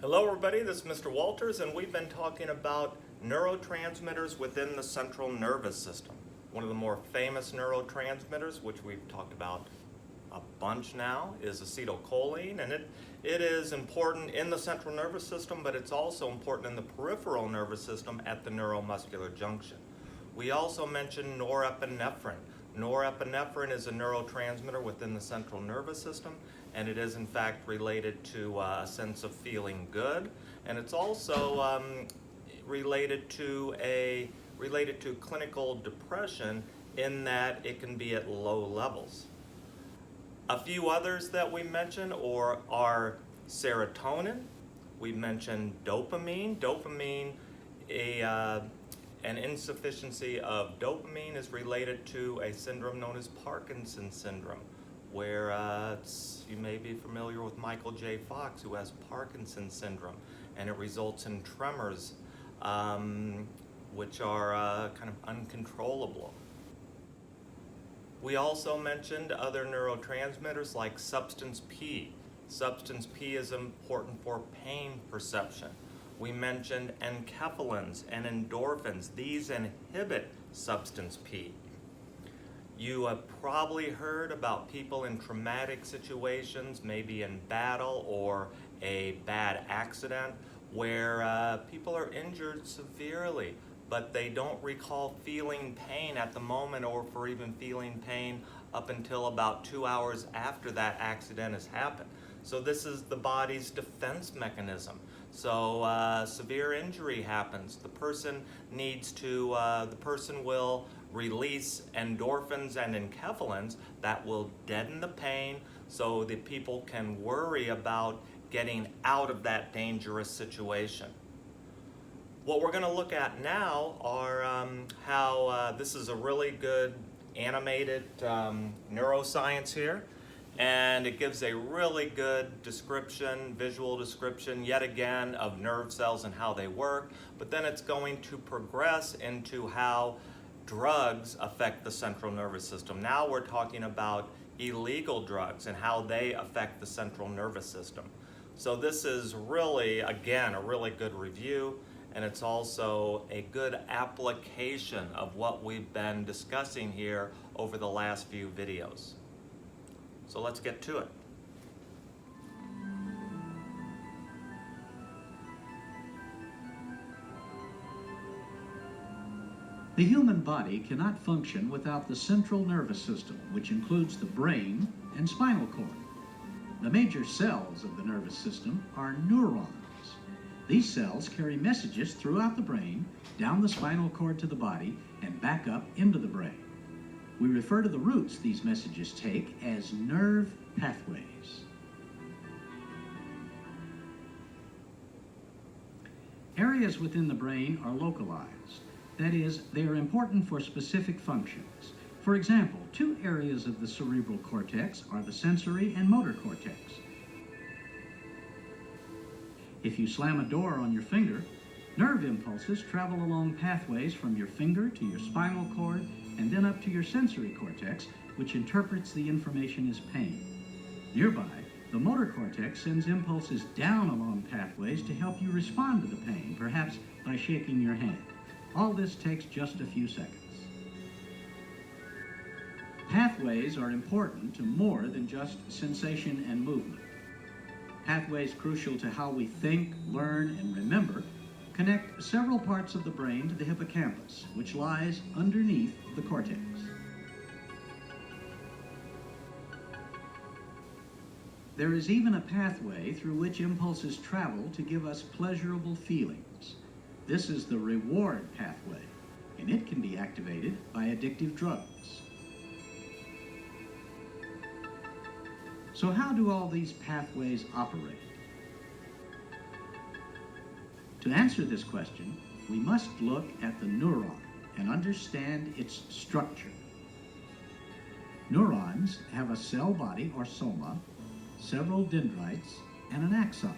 Hello everybody, this is Mr. Walters, and we've been talking about neurotransmitters within the central nervous system. One of the more famous neurotransmitters, which we've talked about a bunch now, is acetylcholine, and it is important in the central nervous system, but it's also important in the peripheral nervous system at the neuromuscular junction. We also mentioned norepinephrine. Norepinephrine is a neurotransmitter within the central nervous system, and it is in fact related to a sense of feeling good, and it's also related to clinical depression in that it can be at low levels. A few others that we mentioned are serotonin. We mentioned dopamine. An insufficiency of dopamine is related to a syndrome known as Parkinson's syndrome, where you may be familiar with Michael J. Fox, who has Parkinson's syndrome, and it results in tremors, which are kind of uncontrollable. We also mentioned other neurotransmitters like substance P. Substance P is important for pain perception. We mentioned enkephalins and endorphins. These inhibit substance P. You have probably heard about people in traumatic situations, maybe in battle or a bad accident, where people are injured severely, but they don't recall feeling pain at the moment or for even feeling pain up until about 2 hours after that accident has happened. So this is the body's defense mechanism. So severe injury happens. The person will release endorphins and enkephalins that will deaden the pain so that people can worry about getting out of that dangerous situation. What we're going to look at now are how this is a really good animated neuroscience here. And it gives a really good description, visual description, yet again, of nerve cells and how they work. But then it's going to progress into how drugs affect the central nervous system. Now we're talking about illegal drugs and how they affect the central nervous system. So this is really, again, a really good review, and it's also a good application of what we've been discussing here over the last few videos. So let's get to it. The human body cannot function without the central nervous system, which includes the brain and spinal cord. The major cells of the nervous system are neurons. These cells carry messages throughout the brain, down the spinal cord to the body, and back up into the brain. We refer to the routes these messages take as nerve pathways. Areas within the brain are localized. That is, they are important for specific functions. For example, two areas of the cerebral cortex are the sensory and motor cortex. If you slam a door on your finger, nerve impulses travel along pathways from your finger to your spinal cord and then up to your sensory cortex, which interprets the information as pain. Nearby, the motor cortex sends impulses down along pathways to help you respond to the pain, perhaps by shaking your hand. All this takes just a few seconds. Pathways are important to more than just sensation and movement. Pathways crucial to how we think, learn, and remember connect several parts of the brain to the hippocampus, which lies underneath the cortex. There is even a pathway through which impulses travel to give us pleasurable feelings. This is the reward pathway, and it can be activated by addictive drugs. So how do all these pathways operate? To answer this question, we must look at the neuron and understand its structure. Neurons have a cell body or soma, several dendrites, and an axon.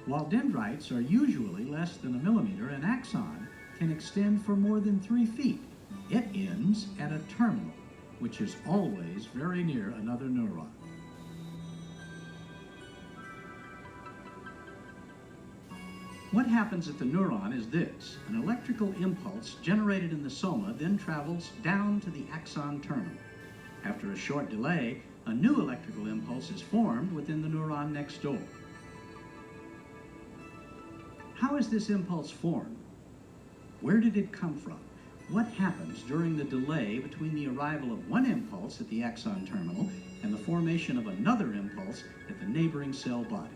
While dendrites are usually less than a millimeter, an axon can extend for more than 3 feet. It ends at a terminal, which is always very near another neuron. What happens at the neuron is this. An electrical impulse generated in the soma then travels down to the axon terminal. After a short delay, a new electrical impulse is formed within the neuron next door. How is this impulse formed? Where did it come from? What happens during the delay between the arrival of one impulse at the axon terminal and the formation of another impulse at the neighboring cell body?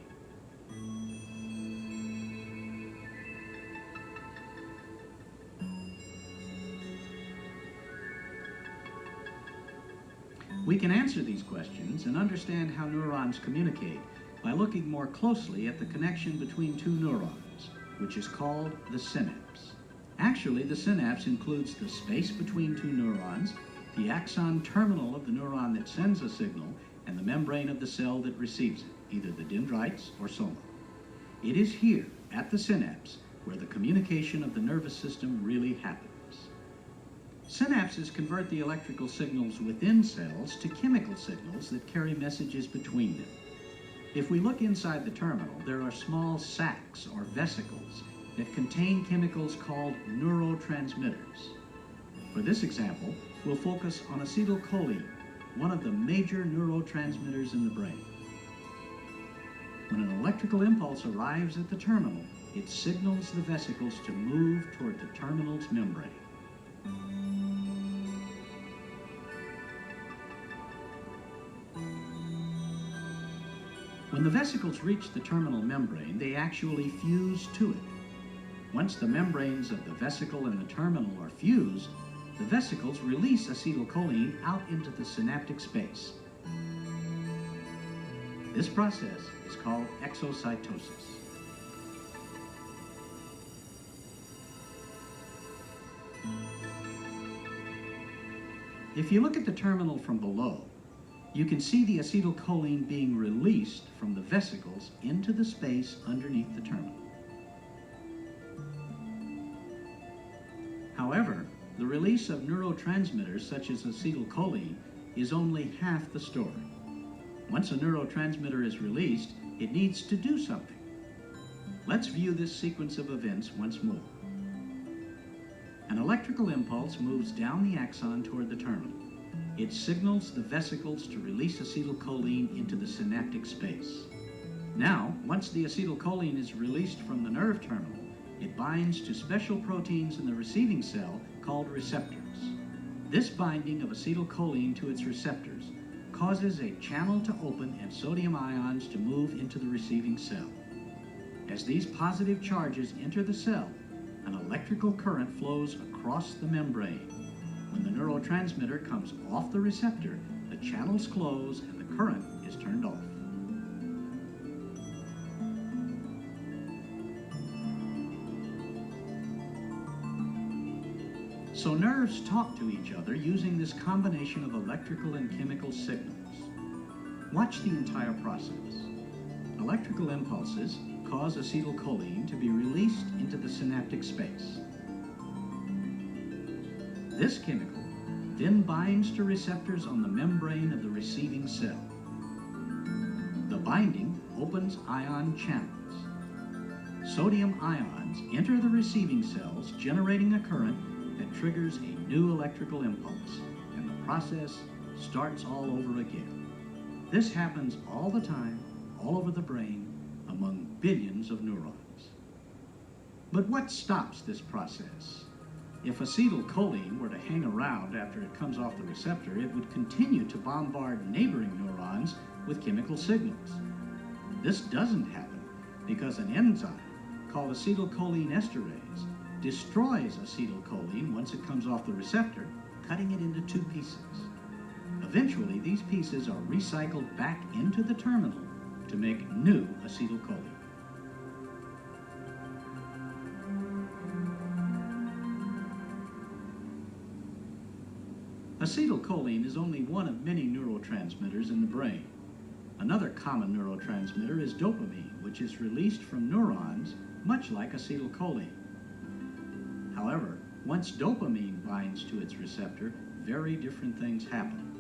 We can answer these questions and understand how neurons communicate by looking more closely at the connection between two neurons, which is called the synapse. Actually, the synapse includes the space between two neurons, the axon terminal of the neuron that sends a signal, and the membrane of the cell that receives it, either the dendrites or soma. It is here, at the synapse, where the communication of the nervous system really happens. Synapses convert the electrical signals within cells to chemical signals that carry messages between them. If we look inside the terminal, there are small sacs or vesicles that contain chemicals called neurotransmitters. For this example, we'll focus on acetylcholine, one of the major neurotransmitters in the brain. When an electrical impulse arrives at the terminal, it signals the vesicles to move toward the terminal's membrane. When the vesicles reach the terminal membrane, they actually fuse to it. Once the membranes of the vesicle and the terminal are fused, the vesicles release acetylcholine out into the synaptic space. This process is called exocytosis. If you look at the terminal from below, you can see the acetylcholine being released from the vesicles into the space underneath the terminal. However, the release of neurotransmitters such as acetylcholine is only half the story. Once a neurotransmitter is released, it needs to do something. Let's view this sequence of events once more. An electrical impulse moves down the axon toward the terminal. It signals the vesicles to release acetylcholine into the synaptic space. Now, once the acetylcholine is released from the nerve terminal, it binds to special proteins in the receiving cell called receptors. This binding of acetylcholine to its receptors causes a channel to open and sodium ions to move into the receiving cell. As these positive charges enter the cell, an electrical current flows across the membrane. When the neurotransmitter comes off the receptor, the channels close and the current is turned off. So nerves talk to each other using this combination of electrical and chemical signals. Watch the entire process. Electrical impulses cause acetylcholine to be released into the synaptic space. This chemical then binds to receptors on the membrane of the receiving cell. The binding opens ion channels. Sodium ions enter the receiving cells, generating a current that triggers a new electrical impulse, and the process starts all over again. This happens all the time, all over the brain, among billions of neurons. But what stops this process? If acetylcholine were to hang around after it comes off the receptor, it would continue to bombard neighboring neurons with chemical signals. This doesn't happen because an enzyme called acetylcholine esterase destroys acetylcholine once it comes off the receptor, cutting it into two pieces. Eventually, these pieces are recycled back into the terminal to make new acetylcholine. Acetylcholine is only one of many neurotransmitters in the brain. Another common neurotransmitter is dopamine, which is released from neurons much like acetylcholine. However, once dopamine binds to its receptor, very different things happen.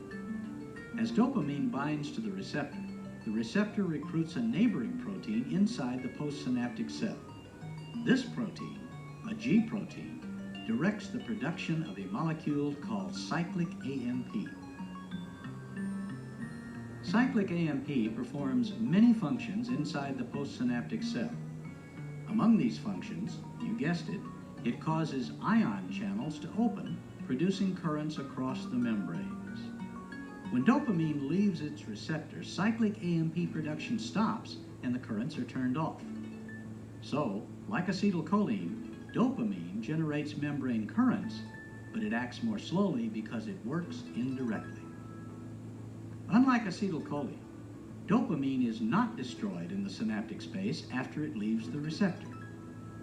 As dopamine binds to the receptor recruits a neighboring protein inside the postsynaptic cell. This protein, a G protein, directs the production of a molecule called cyclic AMP. Cyclic AMP performs many functions inside the postsynaptic cell. Among these functions, you guessed it, it causes ion channels to open, producing currents across the membranes. When dopamine leaves its receptor, cyclic AMP production stops and the currents are turned off. So, like acetylcholine, dopamine generates membrane currents, but it acts more slowly because it works indirectly. Unlike acetylcholine, dopamine is not destroyed in the synaptic space after it leaves the receptor.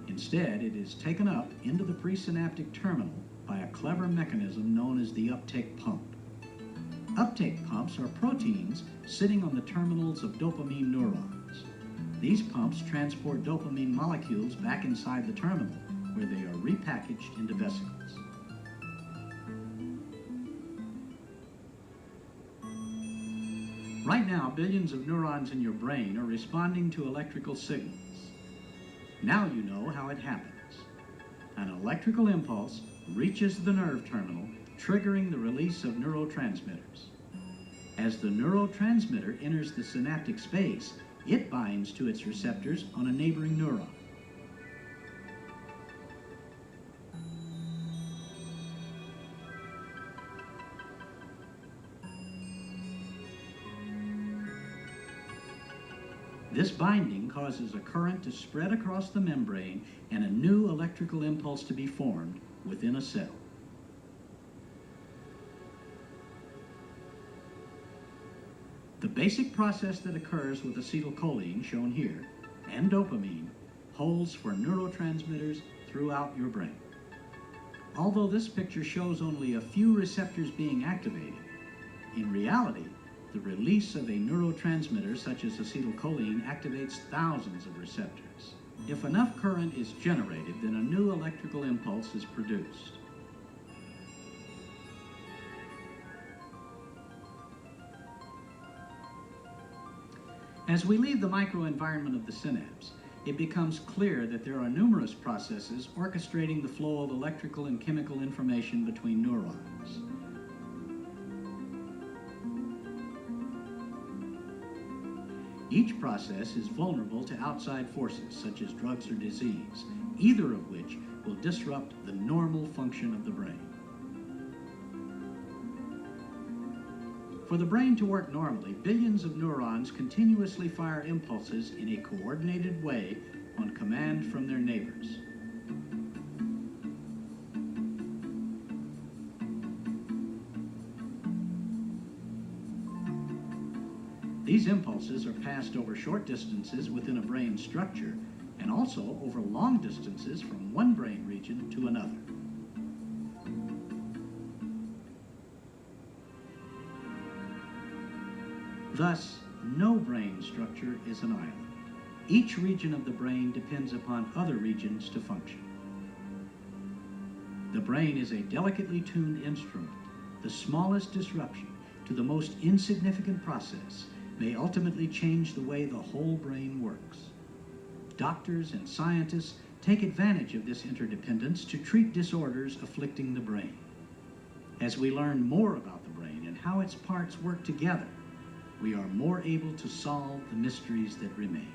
Instead, it is taken up into the presynaptic terminal by a clever mechanism known as the uptake pump. Uptake pumps are proteins sitting on the terminals of dopamine neurons. These pumps transport dopamine molecules back inside the terminal, where they are repackaged into vesicles. Right now, billions of neurons in your brain are responding to electrical signals. Now you know how it happens. An electrical impulse reaches the nerve terminal, triggering the release of neurotransmitters. As the neurotransmitter enters the synaptic space, it binds to its receptors on a neighboring neuron. This binding causes a current to spread across the membrane and a new electrical impulse to be formed within a cell. The basic process that occurs with acetylcholine, shown here, and dopamine, holds for neurotransmitters throughout your brain. Although this picture shows only a few receptors being activated, in reality, the release of a neurotransmitter such as acetylcholine activates thousands of receptors. If enough current is generated, then a new electrical impulse is produced. As we leave the microenvironment of the synapse, it becomes clear that there are numerous processes orchestrating the flow of electrical and chemical information between neurons. Each process is vulnerable to outside forces, such as drugs or disease, either of which will disrupt the normal function of the brain. For the brain to work normally, billions of neurons continuously fire impulses in a coordinated way on command from their neighbors. These impulses are passed over short distances within a brain structure and also over long distances from one brain region to another. Thus, no brain structure is an island. Each region of the brain depends upon other regions to function. The brain is a delicately tuned instrument. The smallest disruption to the most insignificant process may ultimately change the way the whole brain works. Doctors and scientists take advantage of this interdependence to treat disorders afflicting the brain. As we learn more about the brain and how its parts work together, we are more able to solve the mysteries that remain.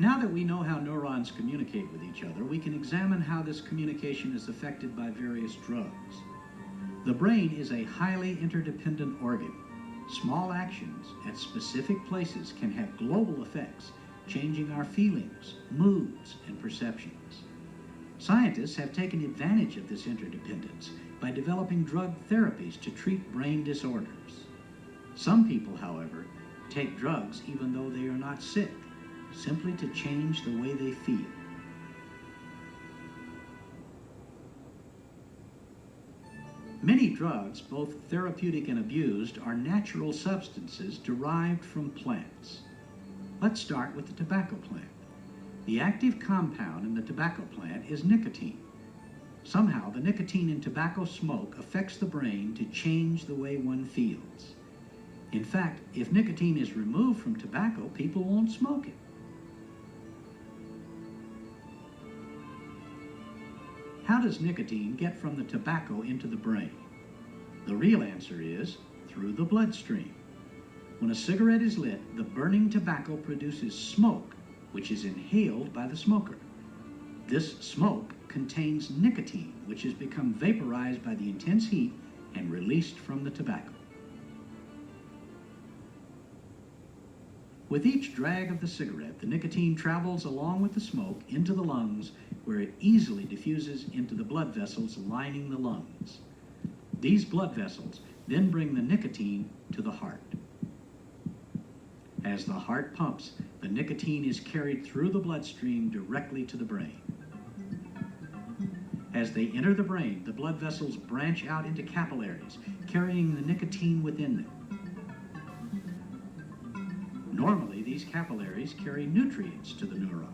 Now that we know how neurons communicate with each other, we can examine how this communication is affected by various drugs. The brain is a highly interdependent organ. Small actions at specific places can have global effects, changing our feelings, moods, and perceptions. Scientists have taken advantage of this interdependence by developing drug therapies to treat brain disorders. Some people, however, take drugs even though they are not sick, simply to change the way they feel. Many drugs, both therapeutic and abused, are natural substances derived from plants. Let's start with the tobacco plant. The active compound in the tobacco plant is nicotine. Somehow, the nicotine in tobacco smoke affects the brain to change the way one feels. In fact, if nicotine is removed from tobacco, people won't smoke it. How does nicotine get from the tobacco into the brain? The real answer is through the bloodstream. When a cigarette is lit, the burning tobacco produces smoke, which is inhaled by the smoker. This smoke contains nicotine, which has become vaporized by the intense heat and released from the tobacco. With each drag of the cigarette, the nicotine travels along with the smoke into the lungs, where it easily diffuses into the blood vessels lining the lungs. These blood vessels then bring the nicotine to the heart. As the heart pumps, the nicotine is carried through the bloodstream directly to the brain. As they enter the brain, the blood vessels branch out into capillaries, carrying the nicotine within them. Normally, these capillaries carry nutrients to the neurons.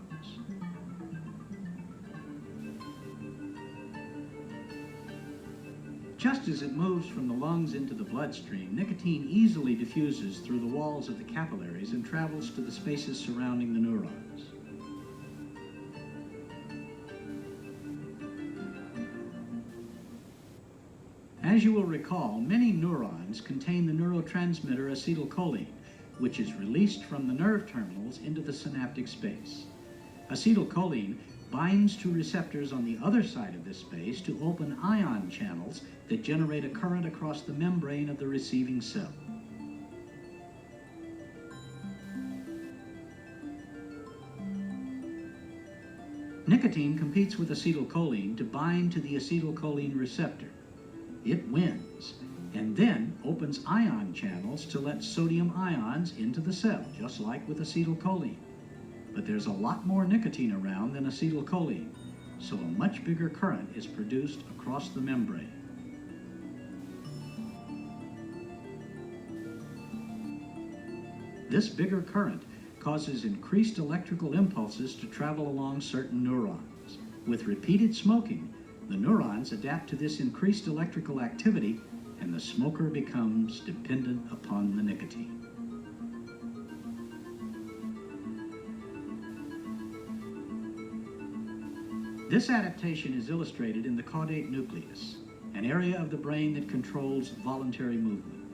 Just as it moves from the lungs into the bloodstream, nicotine easily diffuses through the walls of the capillaries and travels to the spaces surrounding the neurons. As you will recall, many neurons contain the neurotransmitter acetylcholine, which is released from the nerve terminals into the synaptic space. Acetylcholine binds to receptors on the other side of this space to open ion channels that generate a current across the membrane of the receiving cell. Nicotine competes with acetylcholine to bind to the acetylcholine receptor. It wins, and then opens ion channels to let sodium ions into the cell, just like with acetylcholine. But there's a lot more nicotine around than acetylcholine, so a much bigger current is produced across the membrane. This bigger current causes increased electrical impulses to travel along certain neurons. With repeated smoking, the neurons adapt to this increased electrical activity, and the smoker becomes dependent upon the nicotine. This adaptation is illustrated in the caudate nucleus, an area of the brain that controls voluntary movement.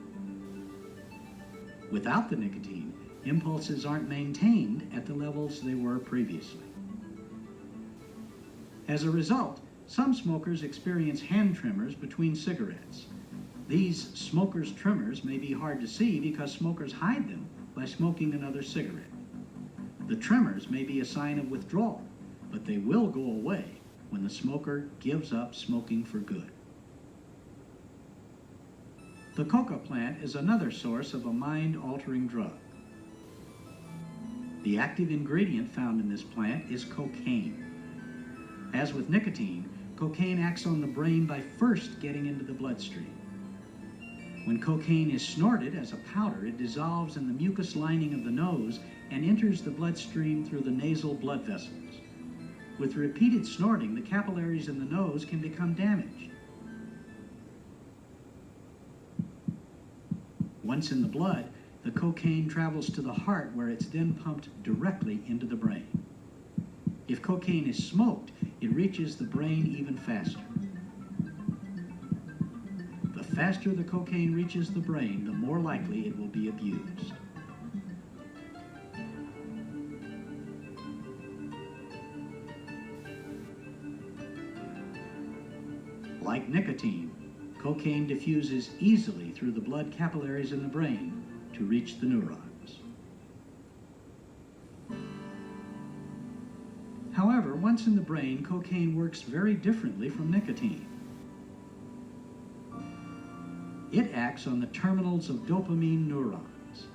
Without the nicotine, impulses aren't maintained at the levels they were previously. As a result, some smokers experience hand tremors between cigarettes. These smokers' tremors may be hard to see because smokers hide them by smoking another cigarette. The tremors may be a sign of withdrawal, but they will go away when the smoker gives up smoking for good. The coca plant is another source of a mind-altering drug. The active ingredient found in this plant is cocaine. As with nicotine, cocaine acts on the brain by first getting into the bloodstream. When cocaine is snorted as a powder, it dissolves in the mucous lining of the nose and enters the bloodstream through the nasal blood vessels. With repeated snorting, the capillaries in the nose can become damaged. Once in the blood, the cocaine travels to the heart, where it's then pumped directly into the brain. If cocaine is smoked, it reaches the brain even faster. The faster the cocaine reaches the brain, the more likely it will be abused. Like nicotine, cocaine diffuses easily through the blood capillaries in the brain to reach the neurons. However, once in the brain, cocaine works very differently from nicotine. It acts on the terminals of dopamine neurons.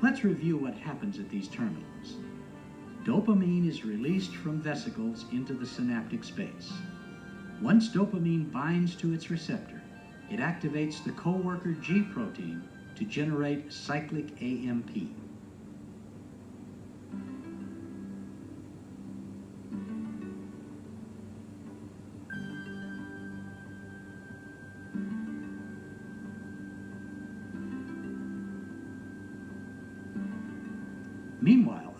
Let's review what happens at these terminals. Dopamine is released from vesicles into the synaptic space. Once dopamine binds to its receptor, it activates the coworker G protein to generate cyclic AMP.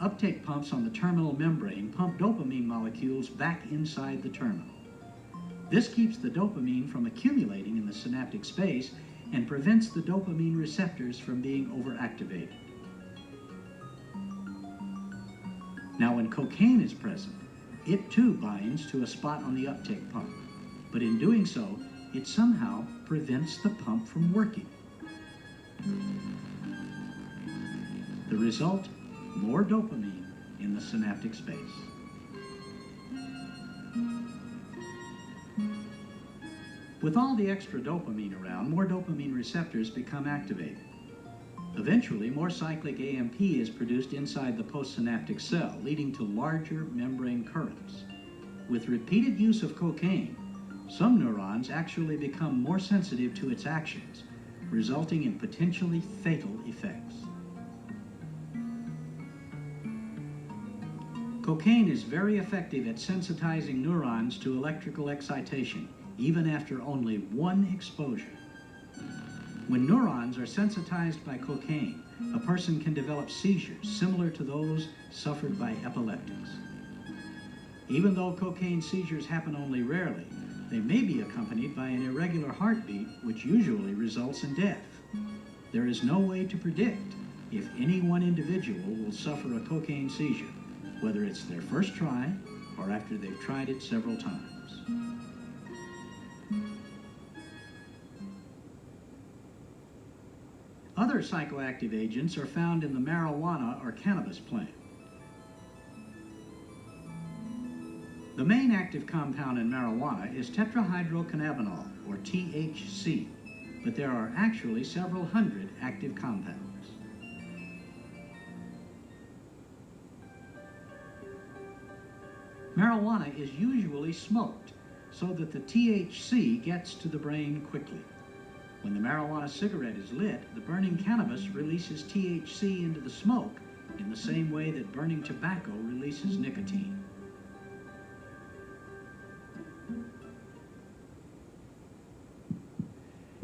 uptake pumps on the terminal membrane pump dopamine molecules back inside the terminal. This keeps the dopamine from accumulating in the synaptic space and prevents the dopamine receptors from being overactivated. Now, when cocaine is present, it too binds to a spot on the uptake pump, but in doing so, it somehow prevents the pump from working. The result, more dopamine in the synaptic space. With all the extra dopamine around, more dopamine receptors become activated. Eventually, more cyclic AMP is produced inside the postsynaptic cell, leading to larger membrane currents. With repeated use of cocaine, some neurons actually become more sensitive to its actions, resulting in potentially fatal effects. Cocaine is very effective at sensitizing neurons to electrical excitation, even after only one exposure. When neurons are sensitized by cocaine, a person can develop seizures similar to those suffered by epileptics. Even though cocaine seizures happen only rarely, they may be accompanied by an irregular heartbeat, which usually results in death. There is no way to predict if any one individual will suffer a cocaine seizure, whether it's their first try or after they've tried it several times. Other psychoactive agents are found in the marijuana or cannabis plant. The main active compound in marijuana is tetrahydrocannabinol, or THC, but there are actually several hundred active compounds. Marijuana is usually smoked so that the THC gets to the brain quickly. When the marijuana cigarette is lit, the burning cannabis releases THC into the smoke in the same way that burning tobacco releases nicotine.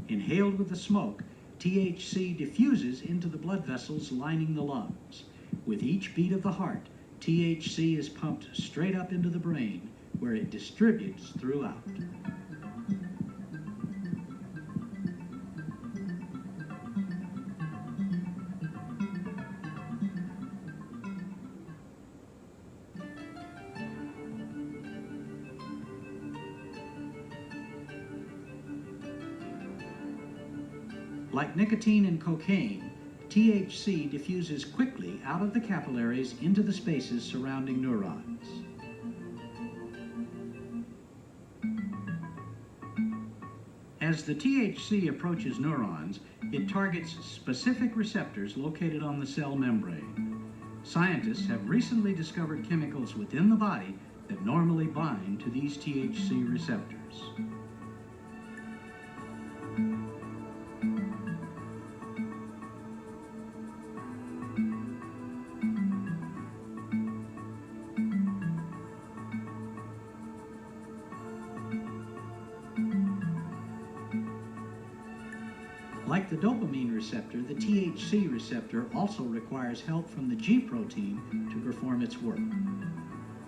Inhaled with the smoke, THC diffuses into the blood vessels lining the lungs. With each beat of the heart, THC is pumped straight up into the brain, where it distributes throughout. Like nicotine and cocaine, THC diffuses quickly out of the capillaries into the spaces surrounding neurons. As the THC approaches neurons, it targets specific receptors located on the cell membrane. Scientists have recently discovered chemicals within the body that normally bind to these THC receptors. Like the dopamine receptor, the THC receptor also requires help from the G protein to perform its work.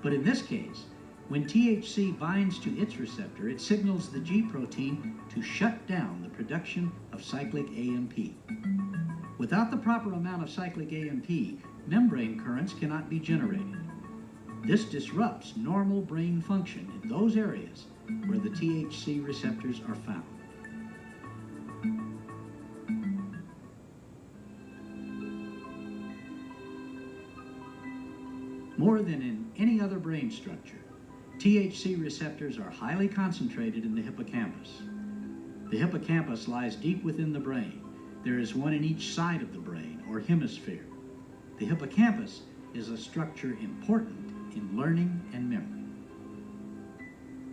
But in this case, when THC binds to its receptor, it signals the G protein to shut down the production of cyclic AMP. Without the proper amount of cyclic AMP, membrane currents cannot be generated. This disrupts normal brain function in those areas where the THC receptors are found. More than in any other brain structure, THC receptors are highly concentrated in the hippocampus. The hippocampus lies deep within the brain. There is one in each side of the brain, or hemisphere. The hippocampus is a structure important in learning and memory.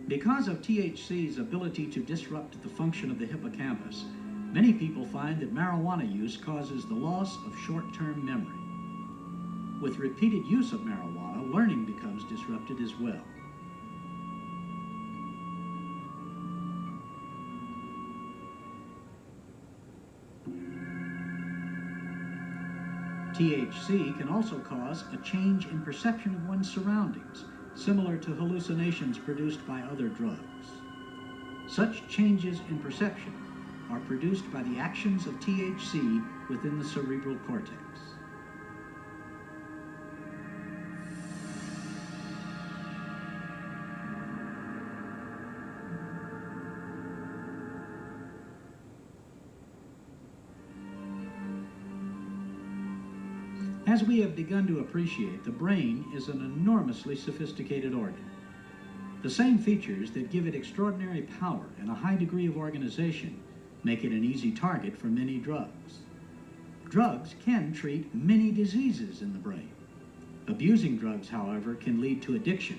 Because of THC's ability to disrupt the function of the hippocampus, many people find that marijuana use causes the loss of short-term memory. With repeated use of marijuana, learning becomes disrupted as well. THC can also cause a change in perception of one's surroundings, similar to hallucinations produced by other drugs. Such changes in perception are produced by the actions of THC within the cerebral cortex. As we have begun to appreciate, the brain is an enormously sophisticated organ. The same features that give it extraordinary power and a high degree of organization make it an easy target for many drugs. Drugs can treat many diseases in the brain. Abusing drugs, however, can lead to addiction,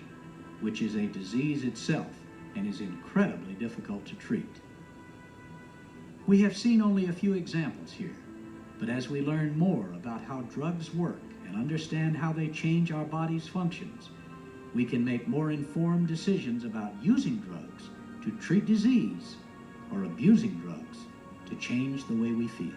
which is a disease itself and is incredibly difficult to treat. We have seen only a few examples here, but as we learn more about how drugs work and understand how they change our body's functions, we can make more informed decisions about using drugs to treat disease or abusing drugs to change the way we feel.